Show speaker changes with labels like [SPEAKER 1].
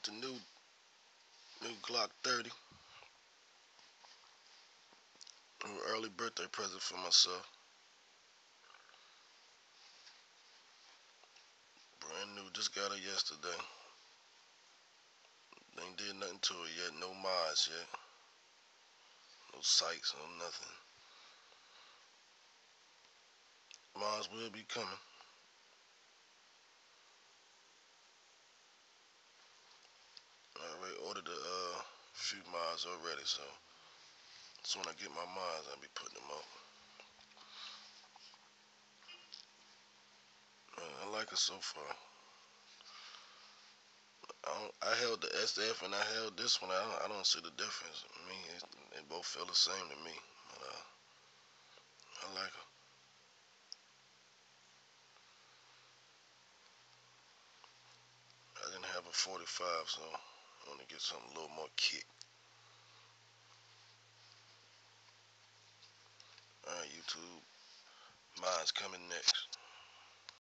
[SPEAKER 1] the new Glock 30. An early birthday present for myself. Brand new, just got it yesterday. Ain't did nothing to it yet, no mods yet. No sights, no nothing. Mods will be coming. I already ordered a few mods already, so as soon as I get my mods, I'll be putting them up. I like it so far. I held the SF and I held this one. I don't see the difference. I mean, they both feel the same to me. But I like it. I didn't have a 45, so I want to get something a little more kick. Alright, YouTube. Mine's coming next.